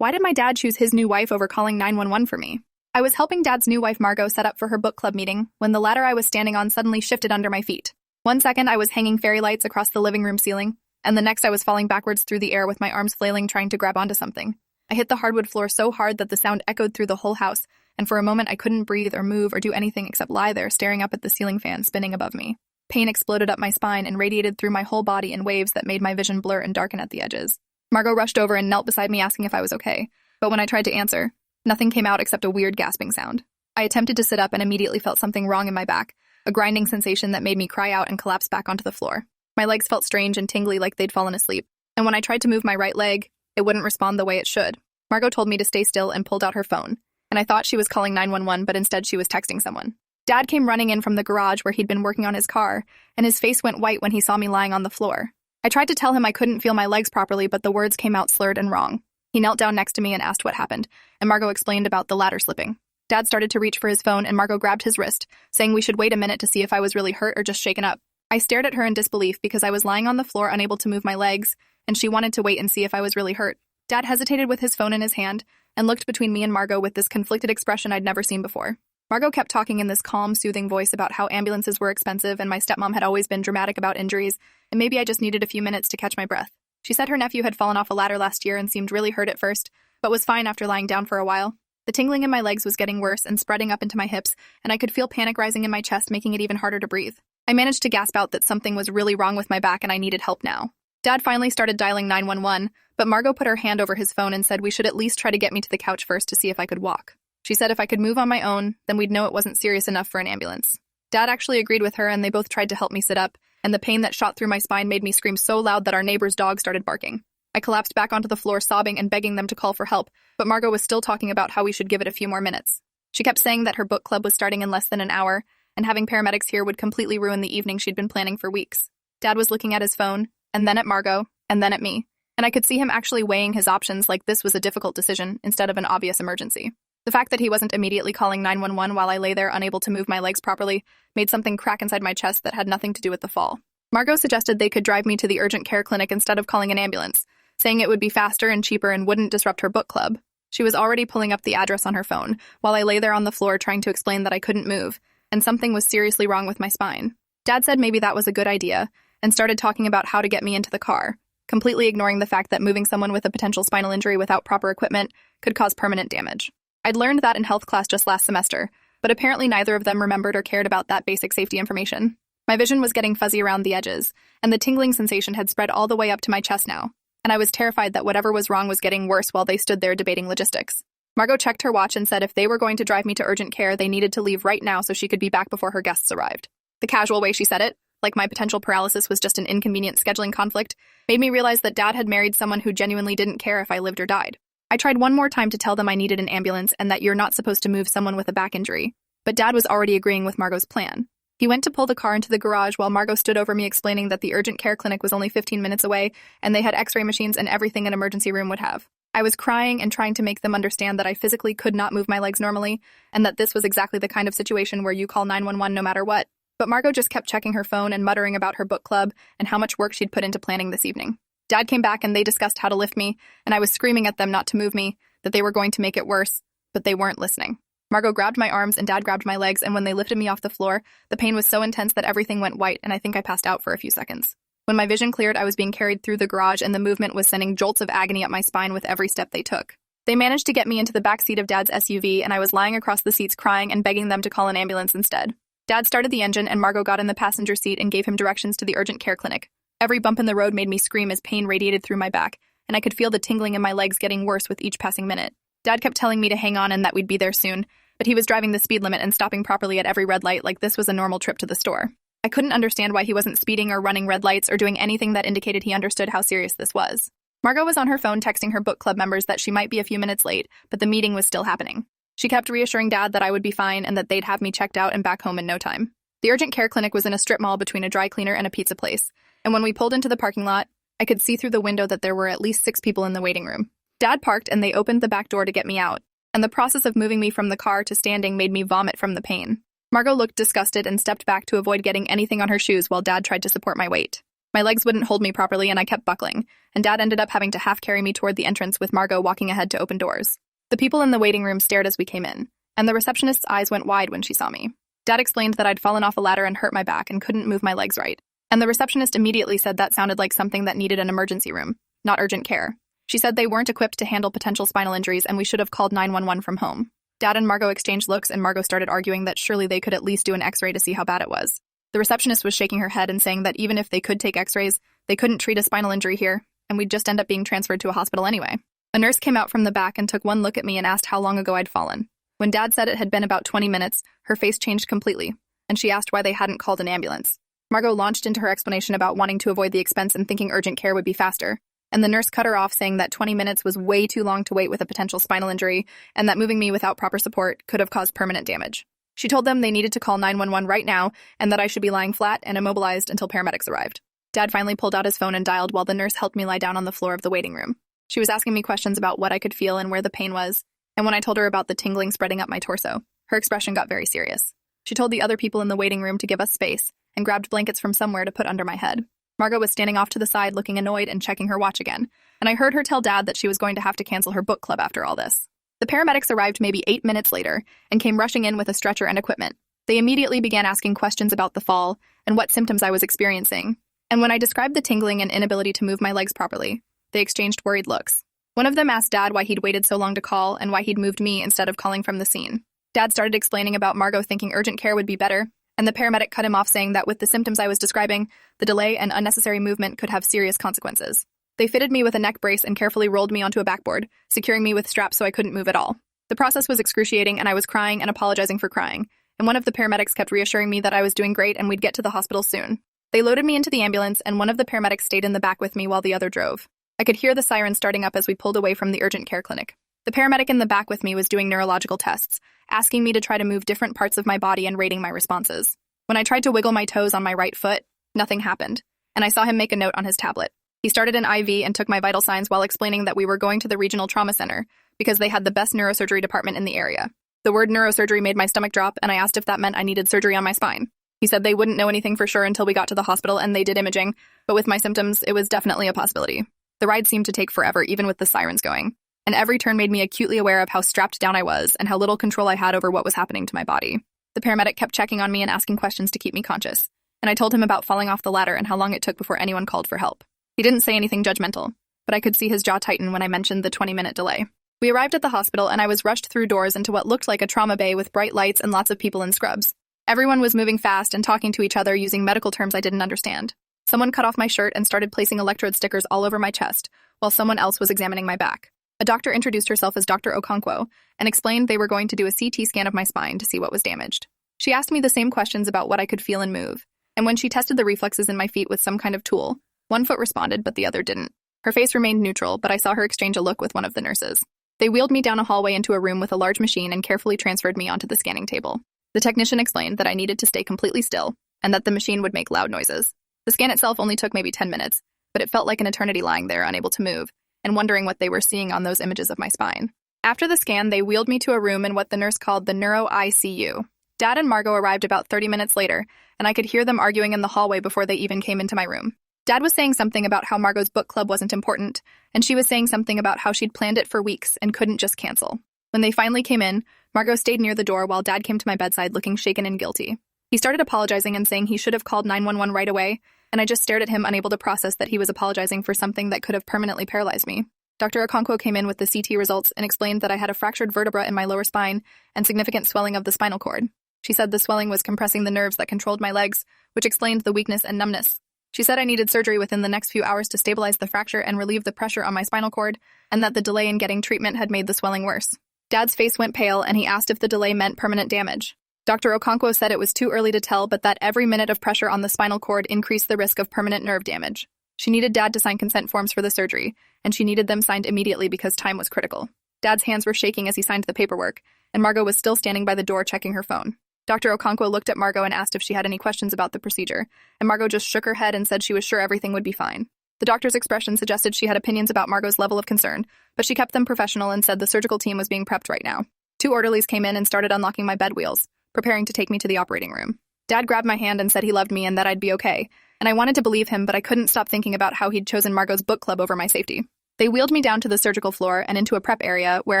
Why did my dad choose his new wife over calling 911 for me? I was helping Dad's new wife Margot set up for her book club meeting when the ladder I was standing on suddenly shifted under my feet. One second I was hanging fairy lights across the living room ceiling, and the next I was falling backwards through the air with my arms flailing trying to grab onto something. I hit the hardwood floor so hard that the sound echoed through the whole house, and for a moment I couldn't breathe or move or do anything except lie there staring up at the ceiling fan spinning above me. Pain exploded up my spine and radiated through my whole body in waves that made my vision blur and darken at the edges. Margot rushed over and knelt beside me asking if I was okay, but when I tried to answer, nothing came out except a weird gasping sound. I attempted to sit up and immediately felt something wrong in my back, a grinding sensation that made me cry out and collapse back onto the floor. My legs felt strange and tingly like they'd fallen asleep, and when I tried to move my right leg, it wouldn't respond the way it should. Margot told me to stay still and pulled out her phone, and I thought she was calling 911, but instead she was texting someone. Dad came running in from the garage where he'd been working on his car, and his face went white when he saw me lying on the floor. I tried to tell him I couldn't feel my legs properly, but the words came out slurred and wrong. He knelt down next to me and asked what happened, and Margot explained about the ladder slipping. Dad started to reach for his phone, and Margot grabbed his wrist, saying we should wait a minute to see if I was really hurt or just shaken up. I stared at her in disbelief because I was lying on the floor unable to move my legs, and she wanted to wait and see if I was really hurt. Dad hesitated with his phone in his hand and looked between me and Margot with this conflicted expression I'd never seen before. Margot kept talking in this calm, soothing voice about how ambulances were expensive and my stepmom had always been dramatic about injuries, and maybe I just needed a few minutes to catch my breath. She said her nephew had fallen off a ladder last year and seemed really hurt at first, but was fine after lying down for a while. The tingling in my legs was getting worse and spreading up into my hips, and I could feel panic rising in my chest, making it even harder to breathe. I managed to gasp out that something was really wrong with my back and I needed help now. Dad finally started dialing 911, but Margot put her hand over his phone and said we should at least try to get me to the couch first to see if I could walk. She said if I could move on my own, then we'd know it wasn't serious enough for an ambulance. Dad actually agreed with her, and they both tried to help me sit up, and the pain that shot through my spine made me scream so loud that our neighbor's dog started barking. I collapsed back onto the floor sobbing and begging them to call for help, but Margot was still talking about how we should give it a few more minutes. She kept saying that her book club was starting in less than an hour, and having paramedics here would completely ruin the evening she'd been planning for weeks. Dad was looking at his phone, and then at Margot, and then at me, and I could see him actually weighing his options like this was a difficult decision instead of an obvious emergency. The fact that he wasn't immediately calling 911 while I lay there unable to move my legs properly made something crack inside my chest that had nothing to do with the fall. Margot suggested they could drive me to the urgent care clinic instead of calling an ambulance, saying it would be faster and cheaper and wouldn't disrupt her book club. She was already pulling up the address on her phone while I lay there on the floor trying to explain that I couldn't move, and something was seriously wrong with my spine. Dad said maybe that was a good idea and started talking about how to get me into the car, completely ignoring the fact that moving someone with a potential spinal injury without proper equipment could cause permanent damage. I'd learned that in health class just last semester, but apparently neither of them remembered or cared about that basic safety information. My vision was getting fuzzy around the edges, and the tingling sensation had spread all the way up to my chest now, and I was terrified that whatever was wrong was getting worse while they stood there debating logistics. Margot checked her watch and said if they were going to drive me to urgent care, they needed to leave right now so she could be back before her guests arrived. The casual way she said it, like my potential paralysis was just an inconvenient scheduling conflict, made me realize that Dad had married someone who genuinely didn't care if I lived or died. I tried one more time to tell them I needed an ambulance and that you're not supposed to move someone with a back injury, but Dad was already agreeing with Margot's plan. He went to pull the car into the garage while Margot stood over me explaining that the urgent care clinic was only 15 minutes away and they had x-ray machines and everything an emergency room would have. I was crying and trying to make them understand that I physically could not move my legs normally and that this was exactly the kind of situation where you call 911 no matter what. But Margot just kept checking her phone and muttering about her book club and how much work she'd put into planning this evening. Dad came back and they discussed how to lift me, and I was screaming at them not to move me, that they were going to make it worse, but they weren't listening. Margot grabbed my arms and Dad grabbed my legs, and when they lifted me off the floor, the pain was so intense that everything went white, and I think I passed out for a few seconds. When my vision cleared, I was being carried through the garage, and the movement was sending jolts of agony up my spine with every step they took. They managed to get me into the back seat of Dad's SUV, and I was lying across the seats crying and begging them to call an ambulance instead. Dad started the engine, and Margot got in the passenger seat and gave him directions to the urgent care clinic. Every bump in the road made me scream as pain radiated through my back, and I could feel the tingling in my legs getting worse with each passing minute. Dad kept telling me to hang on and that we'd be there soon, but he was driving the speed limit and stopping properly at every red light like this was a normal trip to the store. I couldn't understand why he wasn't speeding or running red lights or doing anything that indicated he understood how serious this was. Margot was on her phone texting her book club members that she might be a few minutes late, but the meeting was still happening. She kept reassuring Dad that I would be fine and that they'd have me checked out and back home in no time. The urgent care clinic was in a strip mall between a dry cleaner and a pizza place, and when we pulled into the parking lot, I could see through the window that there were at least 6 people in the waiting room. Dad parked and they opened the back door to get me out, and the process of moving me from the car to standing made me vomit from the pain. Margot looked disgusted and stepped back to avoid getting anything on her shoes while Dad tried to support my weight. My legs wouldn't hold me properly and I kept buckling, and Dad ended up having to half carry me toward the entrance with Margot walking ahead to open doors. The people in the waiting room stared as we came in, and the receptionist's eyes went wide when she saw me. Dad explained that I'd fallen off a ladder and hurt my back and couldn't move my legs right, and the receptionist immediately said that sounded like something that needed an emergency room, not urgent care. She said they weren't equipped to handle potential spinal injuries and we should have called 911 from home. Dad and Margot exchanged looks and Margot started arguing that surely they could at least do an x-ray to see how bad it was. The receptionist was shaking her head and saying that even if they could take x-rays, they couldn't treat a spinal injury here, and we'd just end up being transferred to a hospital anyway. A nurse came out from the back and took one look at me and asked how long ago I'd fallen. When Dad said it had been about 20 minutes, her face changed completely, and she asked why they hadn't called an ambulance. Margot launched into her explanation about wanting to avoid the expense and thinking urgent care would be faster, and the nurse cut her off saying that 20 minutes was way too long to wait with a potential spinal injury and that moving me without proper support could have caused permanent damage. She told them they needed to call 911 right now and that I should be lying flat and immobilized until paramedics arrived. Dad finally pulled out his phone and dialed while the nurse helped me lie down on the floor of the waiting room. She was asking me questions about what I could feel and where the pain was, and when I told her about the tingling spreading up my torso, her expression got very serious. She told the other people in the waiting room to give us space and grabbed blankets from somewhere to put under my head. Margot was standing off to the side looking annoyed and checking her watch again, and I heard her tell Dad that she was going to have to cancel her book club after all this. The paramedics arrived maybe 8 minutes later and came rushing in with a stretcher and equipment. They immediately began asking questions about the fall and what symptoms I was experiencing, and when I described the tingling and inability to move my legs properly, they exchanged worried looks. One of them asked Dad why he'd waited so long to call and why he'd moved me instead of calling from the scene. Dad started explaining about Margot thinking urgent care would be better, and the paramedic cut him off saying that with the symptoms I was describing, the delay and unnecessary movement could have serious consequences. They fitted me with a neck brace and carefully rolled me onto a backboard, securing me with straps so I couldn't move at all. The process was excruciating and I was crying and apologizing for crying, and one of the paramedics kept reassuring me that I was doing great and we'd get to the hospital soon. They loaded me into the ambulance and one of the paramedics stayed in the back with me while the other drove. I could hear the siren starting up as we pulled away from the urgent care clinic. The paramedic in the back with me was doing neurological tests, asking me to try to move different parts of my body and rating my responses. When I tried to wiggle my toes on my right foot, nothing happened, and I saw him make a note on his tablet. He started an IV and took my vital signs while explaining that we were going to the regional trauma center because they had the best neurosurgery department in the area. The word neurosurgery made my stomach drop, and I asked if that meant I needed surgery on my spine. He said they wouldn't know anything for sure until we got to the hospital and they did imaging, but with my symptoms, it was definitely a possibility. The ride seemed to take forever, even with the sirens going, and every turn made me acutely aware of how strapped down I was and how little control I had over what was happening to my body. The paramedic kept checking on me and asking questions to keep me conscious, and I told him about falling off the ladder and how long it took before anyone called for help. He didn't say anything judgmental, but I could see his jaw tighten when I mentioned the 20-minute delay. We arrived at the hospital and I was rushed through doors into what looked like a trauma bay with bright lights and lots of people in scrubs. Everyone was moving fast and talking to each other using medical terms I didn't understand. Someone cut off my shirt and started placing electrode stickers all over my chest, while someone else was examining my back. A doctor introduced herself as Dr. Okonkwo and explained they were going to do a CT scan of my spine to see what was damaged. She asked me the same questions about what I could feel and move, and when she tested the reflexes in my feet with some kind of tool, one foot responded but the other didn't. Her face remained neutral, but I saw her exchange a look with one of the nurses. They wheeled me down a hallway into a room with a large machine and carefully transferred me onto the scanning table. The technician explained that I needed to stay completely still, and that the machine would make loud noises. The scan itself only took maybe 10 minutes, but it felt like an eternity lying there unable to move, and wondering what they were seeing on those images of my spine. After the scan, they wheeled me to a room in what the nurse called the neuro-ICU. Dad and Margot arrived about 30 minutes later, and I could hear them arguing in the hallway before they even came into my room. Dad was saying something about how Margot's book club wasn't important, and she was saying something about how she'd planned it for weeks and couldn't just cancel. When they finally came in, Margot stayed near the door while Dad came to my bedside looking shaken and guilty. He started apologizing and saying he should have called 911 right away, and I just stared at him, unable to process that he was apologizing for something that could have permanently paralyzed me. Dr. Okonkwo came in with the CT results and explained that I had a fractured vertebra in my lower spine and significant swelling of the spinal cord. She said the swelling was compressing the nerves that controlled my legs, which explained the weakness and numbness. She said I needed surgery within the next few hours to stabilize the fracture and relieve the pressure on my spinal cord, and that the delay in getting treatment had made the swelling worse. Dad's face went pale, and he asked if the delay meant permanent damage. Dr. Okonkwo said it was too early to tell, but that every minute of pressure on the spinal cord increased the risk of permanent nerve damage. She needed Dad to sign consent forms for the surgery, and she needed them signed immediately because time was critical. Dad's hands were shaking as he signed the paperwork, and Margot was still standing by the door checking her phone. Dr. Okonkwo looked at Margot and asked if she had any questions about the procedure, and Margot just shook her head and said she was sure everything would be fine. The doctor's expression suggested she had opinions about Margot's level of concern, but she kept them professional and said the surgical team was being prepped right now. 2 orderlies came in and started unlocking my bed wheels, preparing to take me to the operating room. Dad grabbed my hand and said he loved me and that I'd be okay, and I wanted to believe him, but I couldn't stop thinking about how he'd chosen Margot's book club over my safety. They wheeled me down to the surgical floor and into a prep area where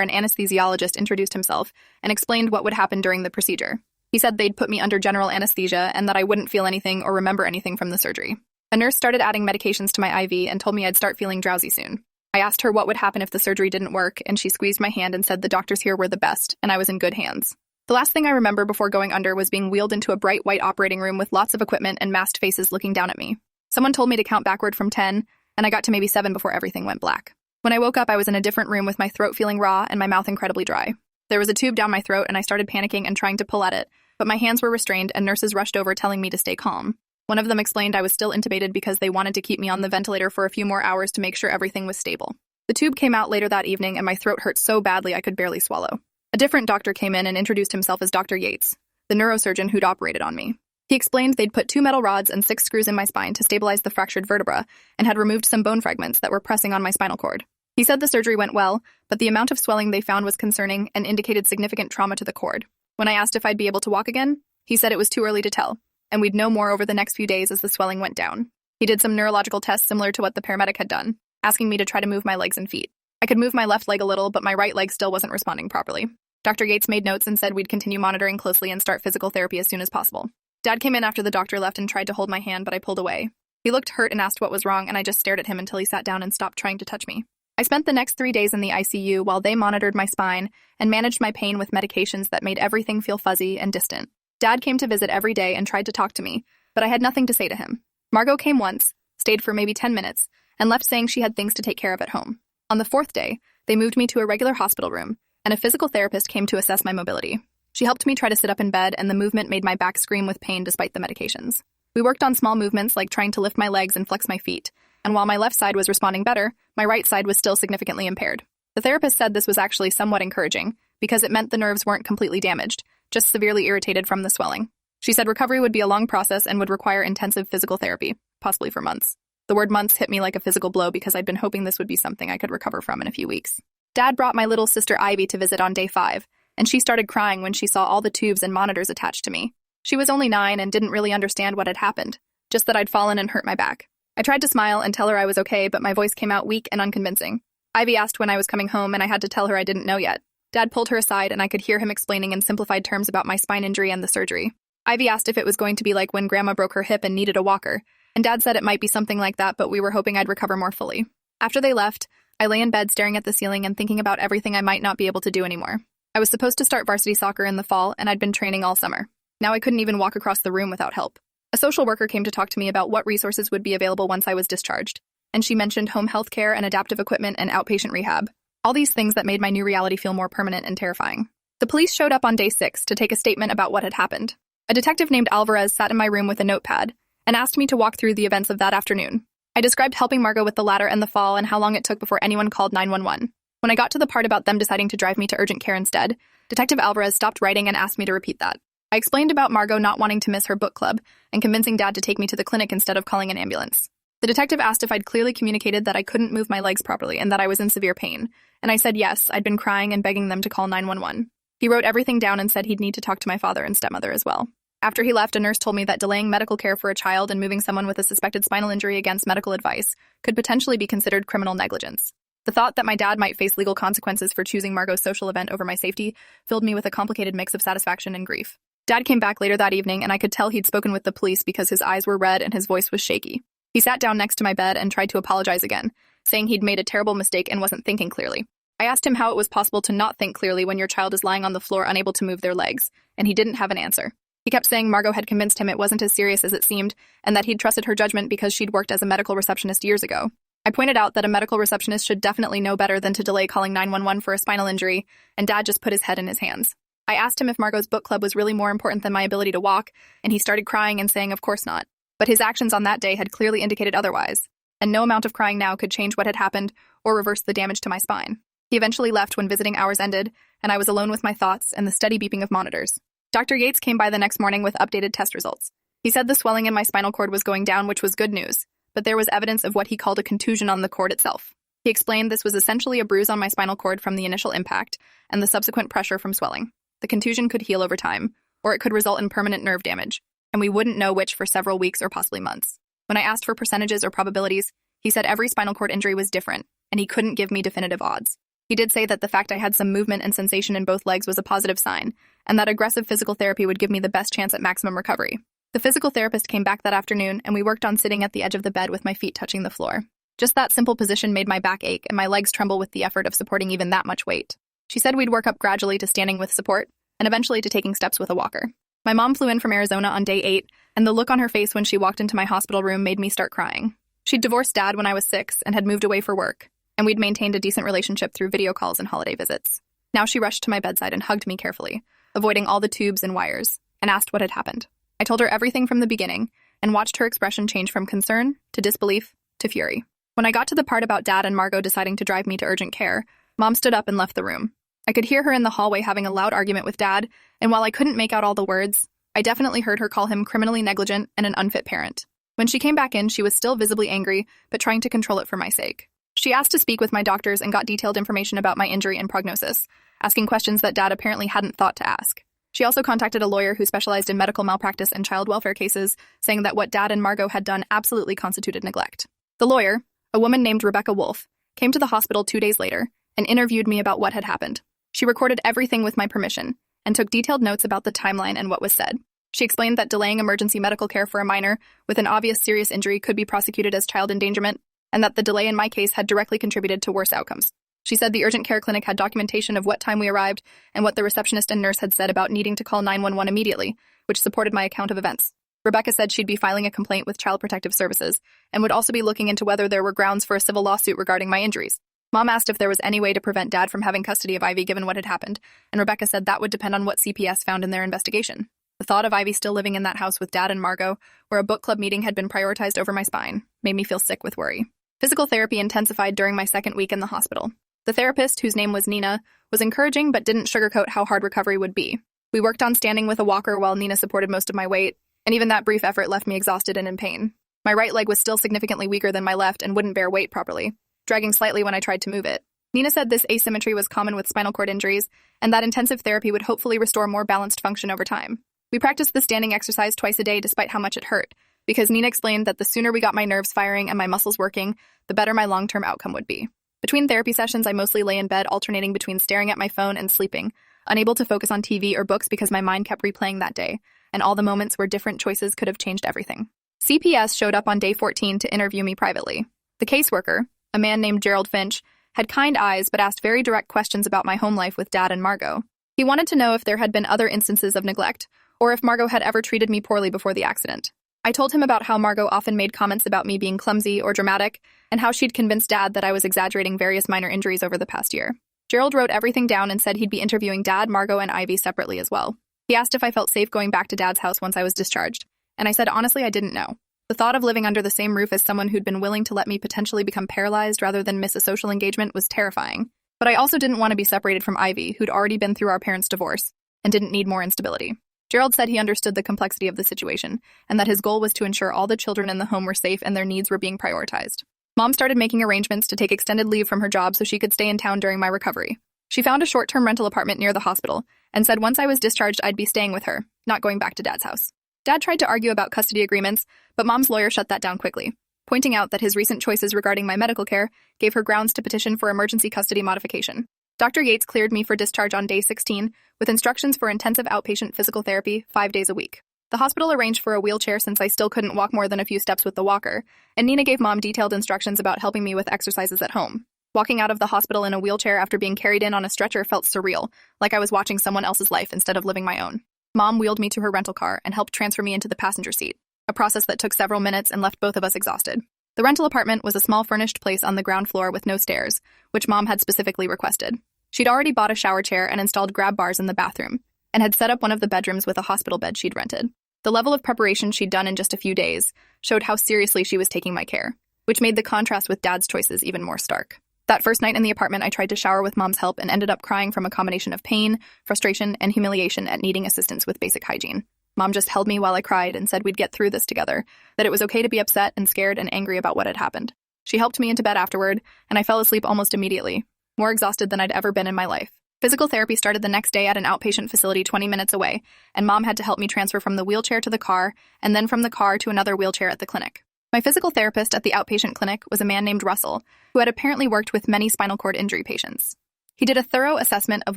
an anesthesiologist introduced himself and explained what would happen during the procedure. He said they'd put me under general anesthesia and that I wouldn't feel anything or remember anything from the surgery. A nurse started adding medications to my IV and told me I'd start feeling drowsy soon. I asked her what would happen if the surgery didn't work, and she squeezed my hand and said the doctors here were the best, and I was in good hands. The last thing I remember before going under was being wheeled into a bright white operating room with lots of equipment and masked faces looking down at me. Someone told me to count backward from 10, and I got to maybe 7 before everything went black. When I woke up, I was in a different room with my throat feeling raw and my mouth incredibly dry. There was a tube down my throat, and I started panicking and trying to pull at it, but my hands were restrained and nurses rushed over telling me to stay calm. One of them explained I was still intubated because they wanted to keep me on the ventilator for a few more hours to make sure everything was stable. The tube came out later that evening and my throat hurt so badly I could barely swallow. A different doctor came in and introduced himself as Dr. Yates, the neurosurgeon who'd operated on me. He explained they'd put 2 metal rods and 6 screws in my spine to stabilize the fractured vertebra and had removed some bone fragments that were pressing on my spinal cord. He said the surgery went well, but the amount of swelling they found was concerning and indicated significant trauma to the cord. When I asked if I'd be able to walk again, he said it was too early to tell, and we'd know more over the next few days as the swelling went down. He did some neurological tests similar to what the paramedic had done, asking me to try to move my legs and feet. I could move my left leg a little, but my right leg still wasn't responding properly. Dr. Yates made notes and said we'd continue monitoring closely and start physical therapy as soon as possible. Dad came in after the doctor left and tried to hold my hand, but I pulled away. He looked hurt and asked what was wrong, and I just stared at him until he sat down and stopped trying to touch me. I spent the next 3 days in the ICU while they monitored my spine and managed my pain with medications that made everything feel fuzzy and distant. Dad came to visit every day and tried to talk to me, but I had nothing to say to him. Margot came once, stayed for maybe 10 minutes, and left saying she had things to take care of at home. On the 4th day, they moved me to a regular hospital room, and a physical therapist came to assess my mobility. She helped me try to sit up in bed, and the movement made my back scream with pain despite the medications. We worked on small movements like trying to lift my legs and flex my feet, and while my left side was responding better, my right side was still significantly impaired. The therapist said this was actually somewhat encouraging, because it meant the nerves weren't completely damaged, just severely irritated from the swelling. She said recovery would be a long process and would require intensive physical therapy, possibly for months. The word months hit me like a physical blow because I'd been hoping this would be something I could recover from in a few weeks. Dad brought my little sister Ivy to visit on day 5, and she started crying when she saw all the tubes and monitors attached to me. She was only 9 and didn't really understand what had happened, just that I'd fallen and hurt my back. I tried to smile and tell her I was okay, but my voice came out weak and unconvincing. Ivy asked when I was coming home, and I had to tell her I didn't know yet. Dad pulled her aside, and I could hear him explaining in simplified terms about my spine injury and the surgery. Ivy asked if it was going to be like when Grandma broke her hip and needed a walker, and Dad said it might be something like that, but we were hoping I'd recover more fully. After they left, I lay in bed staring at the ceiling and thinking about everything I might not be able to do anymore. I was supposed to start varsity soccer in the fall, and I'd been training all summer. Now I couldn't even walk across the room without help. A social worker came to talk to me about what resources would be available once I was discharged, and she mentioned home health care and adaptive equipment and outpatient rehab. All these things that made my new reality feel more permanent and terrifying. The police showed up on day 6 to take a statement about what had happened. A detective named Alvarez sat in my room with a notepad and asked me to walk through the events of that afternoon. I described helping Margot with the ladder and the fall and how long it took before anyone called 911. When I got to the part about them deciding to drive me to urgent care instead, Detective Alvarez stopped writing and asked me to repeat that. I explained about Margot not wanting to miss her book club and convincing Dad to take me to the clinic instead of calling an ambulance. The detective asked if I'd clearly communicated that I couldn't move my legs properly and that I was in severe pain, and I said yes, I'd been crying and begging them to call 911. He wrote everything down and said he'd need to talk to my father and stepmother as well. After he left, a nurse told me that delaying medical care for a child and moving someone with a suspected spinal injury against medical advice could potentially be considered criminal negligence. The thought that my dad might face legal consequences for choosing Margot's social event over my safety filled me with a complicated mix of satisfaction and grief. Dad came back later that evening, and I could tell he'd spoken with the police because his eyes were red and his voice was shaky. He sat down next to my bed and tried to apologize again, saying he'd made a terrible mistake and wasn't thinking clearly. I asked him how it was possible to not think clearly when your child is lying on the floor unable to move their legs, and he didn't have an answer. He kept saying Margot had convinced him it wasn't as serious as it seemed, and that he'd trusted her judgment because she'd worked as a medical receptionist years ago. I pointed out that a medical receptionist should definitely know better than to delay calling 911 for a spinal injury, and Dad just put his head in his hands. I asked him if Margot's book club was really more important than my ability to walk, and he started crying and saying of course not. But his actions on that day had clearly indicated otherwise, and no amount of crying now could change what had happened or reverse the damage to my spine. He eventually left when visiting hours ended, and I was alone with my thoughts and the steady beeping of monitors. Dr. Yates came by the next morning with updated test results. He said the swelling in my spinal cord was going down, which was good news, but there was evidence of what he called a contusion on the cord itself. He explained this was essentially a bruise on my spinal cord from the initial impact and the subsequent pressure from swelling. The contusion could heal over time, or it could result in permanent nerve damage, and we wouldn't know which for several weeks or possibly months. When I asked for percentages or probabilities, he said every spinal cord injury was different, and he couldn't give me definitive odds. He did say that the fact I had some movement and sensation in both legs was a positive sign, and that aggressive physical therapy would give me the best chance at maximum recovery. The physical therapist came back that afternoon, and we worked on sitting at the edge of the bed with my feet touching the floor. Just that simple position made my back ache and my legs tremble with the effort of supporting even that much weight. She said we'd work up gradually to standing with support, and eventually to taking steps with a walker. My mom flew in from Arizona on day 8, and the look on her face when she walked into my hospital room made me start crying. She'd divorced Dad when I was 6 and had moved away for work, and we'd maintained a decent relationship through video calls and holiday visits. Now she rushed to my bedside and hugged me carefully, avoiding all the tubes and wires, and asked what had happened. I told her everything from the beginning, and watched her expression change from concern to disbelief to fury. When I got to the part about Dad and Margot deciding to drive me to urgent care, Mom stood up and left the room. I could hear her in the hallway having a loud argument with Dad, and while I couldn't make out all the words, I definitely heard her call him criminally negligent and an unfit parent. When she came back in, she was still visibly angry, but trying to control it for my sake. She asked to speak with my doctors and got detailed information about my injury and prognosis, asking questions that Dad apparently hadn't thought to ask. She also contacted a lawyer who specialized in medical malpractice and child welfare cases, saying that what Dad and Margot had done absolutely constituted neglect. The lawyer, a woman named Rebecca Wolf, came to the hospital 2 days later and interviewed me about what had happened. She recorded everything with my permission and took detailed notes about the timeline and what was said. She explained that delaying emergency medical care for a minor with an obvious serious injury could be prosecuted as child endangerment, and that the delay in my case had directly contributed to worse outcomes. She said the urgent care clinic had documentation of what time we arrived and what the receptionist and nurse had said about needing to call 911 immediately, which supported my account of events. Rebecca said she'd be filing a complaint with Child Protective Services and would also be looking into whether there were grounds for a civil lawsuit regarding my injuries. Mom asked if there was any way to prevent Dad from having custody of Ivy given what had happened, and Rebecca said that would depend on what CPS found in their investigation. The thought of Ivy still living in that house with Dad and Margot, where a book club meeting had been prioritized over my spine, made me feel sick with worry. Physical therapy intensified during my second week in the hospital. The therapist, whose name was Nina, was encouraging but didn't sugarcoat how hard recovery would be. We worked on standing with a walker while Nina supported most of my weight, and even that brief effort left me exhausted and in pain. My right leg was still significantly weaker than my left and wouldn't bear weight properly, dragging slightly when I tried to move it. Nina said this asymmetry was common with spinal cord injuries, and that intensive therapy would hopefully restore more balanced function over time. We practiced the standing exercise twice a day despite how much it hurt, because Nina explained that the sooner we got my nerves firing and my muscles working, the better my long-term outcome would be. Between therapy sessions, I mostly lay in bed alternating between staring at my phone and sleeping, unable to focus on TV or books because my mind kept replaying that day, and all the moments where different choices could have changed everything. CPS showed up on day 14 to interview me privately. The caseworker, a man named Gerald Finch, had kind eyes but asked very direct questions about my home life with Dad and Margot. He wanted to know if there had been other instances of neglect, or if Margot had ever treated me poorly before the accident. I told him about how Margot often made comments about me being clumsy or dramatic, and how she'd convinced Dad that I was exaggerating various minor injuries over the past year. Gerald wrote everything down and said he'd be interviewing Dad, Margot, and Ivy separately as well. He asked if I felt safe going back to Dad's house once I was discharged, and I said honestly I didn't know. The thought of living under the same roof as someone who'd been willing to let me potentially become paralyzed rather than miss a social engagement was terrifying. But I also didn't want to be separated from Ivy, who'd already been through our parents' divorce, and didn't need more instability. Gerald said he understood the complexity of the situation, and that his goal was to ensure all the children in the home were safe and their needs were being prioritized. Mom started making arrangements to take extended leave from her job so she could stay in town during my recovery. She found a short-term rental apartment near the hospital, and said once I was discharged I'd be staying with her, not going back to Dad's house. Dad tried to argue about custody agreements, but Mom's lawyer shut that down quickly, pointing out that his recent choices regarding my medical care gave her grounds to petition for emergency custody modification. Dr. Yates cleared me for discharge on day 16, with instructions for intensive outpatient physical therapy 5 days a week. The hospital arranged for a wheelchair since I still couldn't walk more than a few steps with the walker, and Nina gave Mom detailed instructions about helping me with exercises at home. Walking out of the hospital in a wheelchair after being carried in on a stretcher felt surreal, like I was watching someone else's life instead of living my own. Mom wheeled me to her rental car and helped transfer me into the passenger seat, a process that took several minutes and left both of us exhausted. The rental apartment was a small furnished place on the ground floor with no stairs, which Mom had specifically requested. She'd already bought a shower chair and installed grab bars in the bathroom, and had set up one of the bedrooms with a hospital bed she'd rented. The level of preparation she'd done in just a few days showed how seriously she was taking my care, which made the contrast with Dad's choices even more stark. That first night in the apartment, I tried to shower with Mom's help and ended up crying from a combination of pain, frustration, and humiliation at needing assistance with basic hygiene. Mom just held me while I cried and said we'd get through this together, that it was okay to be upset and scared and angry about what had happened. She helped me into bed afterward, and I fell asleep almost immediately, more exhausted than I'd ever been in my life. Physical therapy started the next day at an outpatient facility 20 minutes away, and Mom had to help me transfer from the wheelchair to the car, and then from the car to another wheelchair at the clinic. My physical therapist at the outpatient clinic was a man named Russell, who had apparently worked with many spinal cord injury patients. He did a thorough assessment of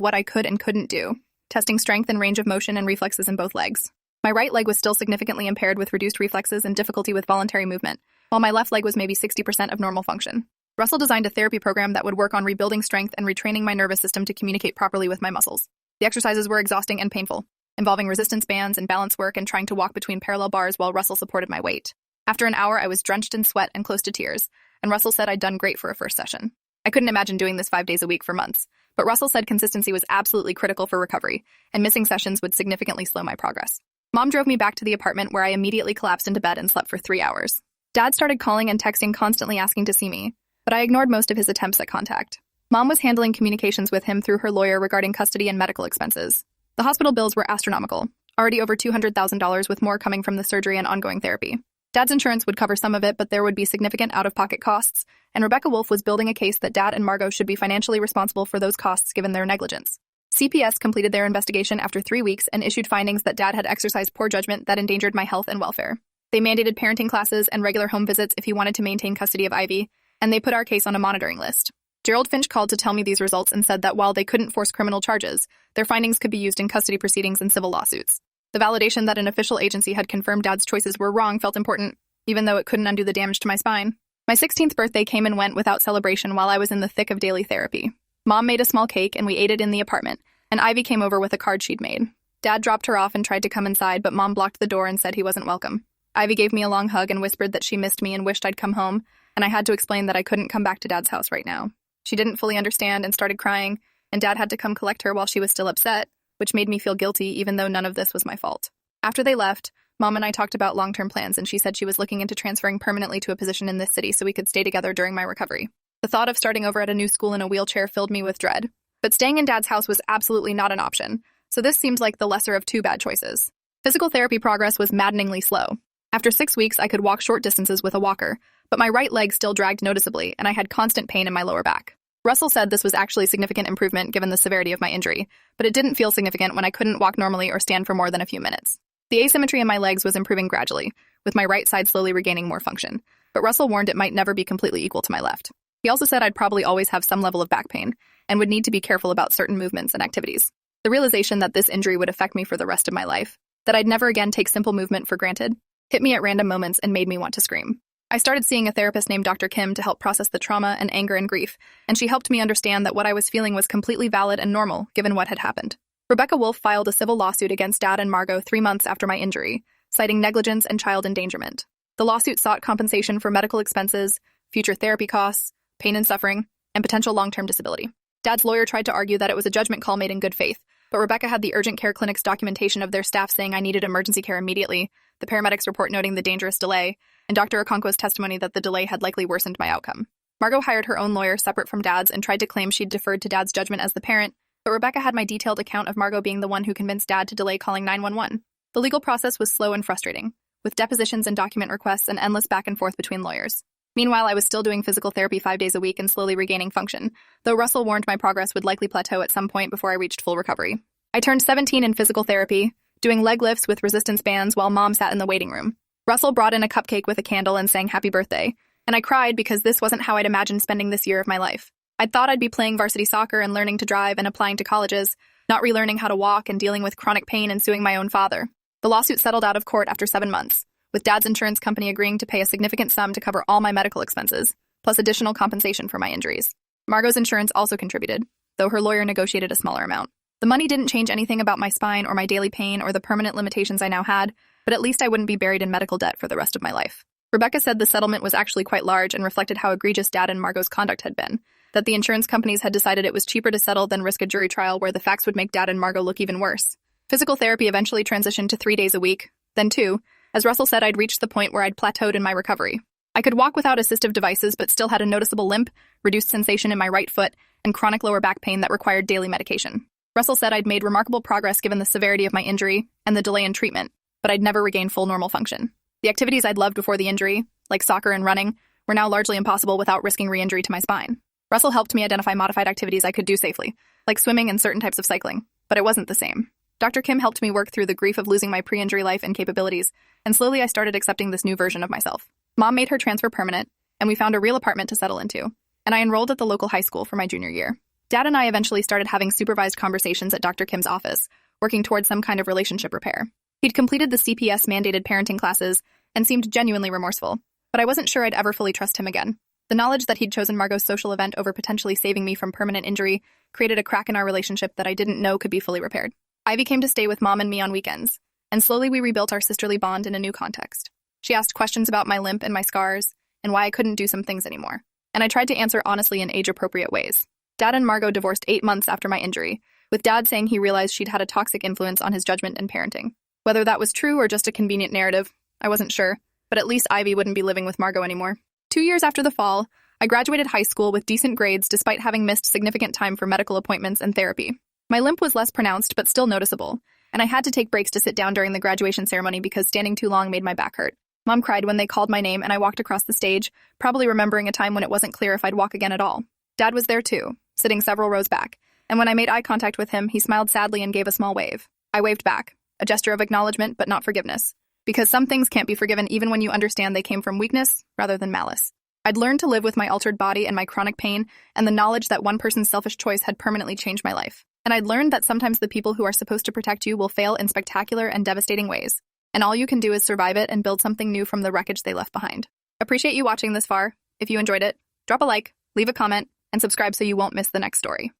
what I could and couldn't do, testing strength and range of motion and reflexes in both legs. My right leg was still significantly impaired with reduced reflexes and difficulty with voluntary movement, while my left leg was maybe 60% of normal function. Russell designed a therapy program that would work on rebuilding strength and retraining my nervous system to communicate properly with my muscles. The exercises were exhausting and painful, involving resistance bands and balance work and trying to walk between parallel bars while Russell supported my weight. After an hour, I was drenched in sweat and close to tears, and Russell said I'd done great for a first session. I couldn't imagine doing this 5 days a week for months, but Russell said consistency was absolutely critical for recovery, and missing sessions would significantly slow my progress. Mom drove me back to the apartment where I immediately collapsed into bed and slept for 3 hours. Dad started calling and texting constantly asking to see me, but I ignored most of his attempts at contact. Mom was handling communications with him through her lawyer regarding custody and medical expenses. The hospital bills were astronomical, already over $200,000 with more coming from the surgery and ongoing therapy. Dad's insurance would cover some of it, but there would be significant out-of-pocket costs, and Rebecca Wolf was building a case that Dad and Margot should be financially responsible for those costs given their negligence. CPS completed their investigation after 3 weeks and issued findings that Dad had exercised poor judgment that endangered my health and welfare. They mandated parenting classes and regular home visits if he wanted to maintain custody of Ivy, and they put our case on a monitoring list. Gerald Finch called to tell me these results and said that while they couldn't force criminal charges, their findings could be used in custody proceedings and civil lawsuits. The validation that an official agency had confirmed Dad's choices were wrong felt important, even though it couldn't undo the damage to my spine. My 16th birthday came and went without celebration while I was in the thick of daily therapy. Mom made a small cake and we ate it in the apartment, and Ivy came over with a card she'd made. Dad dropped her off and tried to come inside, but Mom blocked the door and said he wasn't welcome. Ivy gave me a long hug and whispered that she missed me and wished I'd come home, and I had to explain that I couldn't come back to Dad's house right now. She didn't fully understand and started crying, and Dad had to come collect her while she was still upset, which made me feel guilty even though none of this was my fault. After they left, Mom and I talked about long-term plans, and she said she was looking into transferring permanently to a position in this city so we could stay together during my recovery. The thought of starting over at a new school in a wheelchair filled me with dread. But staying in Dad's house was absolutely not an option, so this seems like the lesser of two bad choices. Physical therapy progress was maddeningly slow. After 6 weeks, I could walk short distances with a walker, but my right leg still dragged noticeably, and I had constant pain in my lower back. Russell said this was actually significant improvement given the severity of my injury, but it didn't feel significant when I couldn't walk normally or stand for more than a few minutes. The asymmetry in my legs was improving gradually, with my right side slowly regaining more function, but Russell warned it might never be completely equal to my left. He also said I'd probably always have some level of back pain, and would need to be careful about certain movements and activities. The realization that this injury would affect me for the rest of my life, that I'd never again take simple movement for granted, hit me at random moments and made me want to scream. I started seeing a therapist named Dr. Kim to help process the trauma and anger and grief, and she helped me understand that what I was feeling was completely valid and normal given what had happened. Rebecca Wolf filed a civil lawsuit against Dad and Margot 3 months after my injury, citing negligence and child endangerment. The lawsuit sought compensation for medical expenses, future therapy costs, pain and suffering, and potential long-term disability. Dad's lawyer tried to argue that it was a judgment call made in good faith, but Rebecca had the urgent care clinic's documentation of their staff saying I needed emergency care immediately, the paramedics' report noting the dangerous delay, and Dr. Okonkwo's testimony that the delay had likely worsened my outcome. Margot hired her own lawyer separate from Dad's and tried to claim she'd deferred to Dad's judgment as the parent, but Rebecca had my detailed account of Margot being the one who convinced Dad to delay calling 911. The legal process was slow and frustrating, with depositions and document requests and endless back and forth between lawyers. Meanwhile, I was still doing physical therapy 5 days a week and slowly regaining function, though Russell warned my progress would likely plateau at some point before I reached full recovery. I turned 17 in physical therapy, doing leg lifts with resistance bands while Mom sat in the waiting room. Russell brought in a cupcake with a candle and sang happy birthday, and I cried because this wasn't how I'd imagined spending this year of my life. I'd thought I'd be playing varsity soccer and learning to drive and applying to colleges, not relearning how to walk and dealing with chronic pain and suing my own father. The lawsuit settled out of court after 7 months, with Dad's insurance company agreeing to pay a significant sum to cover all my medical expenses, plus additional compensation for my injuries. Margot's insurance also contributed, though her lawyer negotiated a smaller amount. The money didn't change anything about my spine or my daily pain or the permanent limitations I now had, but at least I wouldn't be buried in medical debt for the rest of my life. Rebecca said the settlement was actually quite large and reflected how egregious Dad and Margot's conduct had been, that the insurance companies had decided it was cheaper to settle than risk a jury trial where the facts would make Dad and Margot look even worse. Physical therapy eventually transitioned to 3 days a week, then 2. As Russell said, I'd reached the point where I'd plateaued in my recovery. I could walk without assistive devices but still had a noticeable limp, reduced sensation in my right foot, and chronic lower back pain that required daily medication. Russell said I'd made remarkable progress given the severity of my injury and the delay in treatment, but I'd never regained full normal function. The activities I'd loved before the injury, like soccer and running, were now largely impossible without risking re-injury to my spine. Russell helped me identify modified activities I could do safely, like swimming and certain types of cycling, but it wasn't the same. Dr. Kim helped me work through the grief of losing my pre-injury life and capabilities, and slowly I started accepting this new version of myself. Mom made her transfer permanent, and we found a real apartment to settle into, and I enrolled at the local high school for my junior year. Dad and I eventually started having supervised conversations at Dr. Kim's office, working towards some kind of relationship repair. He'd completed the CPS-mandated parenting classes and seemed genuinely remorseful, but I wasn't sure I'd ever fully trust him again. The knowledge that he'd chosen Margot's social event over potentially saving me from permanent injury created a crack in our relationship that I didn't know could be fully repaired. Ivy came to stay with Mom and me on weekends, and slowly we rebuilt our sisterly bond in a new context. She asked questions about my limp and my scars, and why I couldn't do some things anymore, and I tried to answer honestly in age-appropriate ways. Dad and Margot divorced 8 months after my injury, with Dad saying he realized she'd had a toxic influence on his judgment and parenting. Whether that was true or just a convenient narrative, I wasn't sure, but at least Ivy wouldn't be living with Margot anymore. 2 years after the fall, I graduated high school with decent grades despite having missed significant time for medical appointments and therapy. My limp was less pronounced but still noticeable, and I had to take breaks to sit down during the graduation ceremony because standing too long made my back hurt. Mom cried when they called my name and I walked across the stage, probably remembering a time when it wasn't clear if I'd walk again at all. Dad was there too, sitting several rows back, and when I made eye contact with him, he smiled sadly and gave a small wave. I waved back, a gesture of acknowledgement but not forgiveness, because some things can't be forgiven even when you understand they came from weakness rather than malice. I'd learned to live with my altered body and my chronic pain and the knowledge that one person's selfish choice had permanently changed my life. And I'd learned that sometimes the people who are supposed to protect you will fail in spectacular and devastating ways, and all you can do is survive it and build something new from the wreckage they left behind. Appreciate you watching this far. If you enjoyed it, drop a like, leave a comment, and subscribe so you won't miss the next story.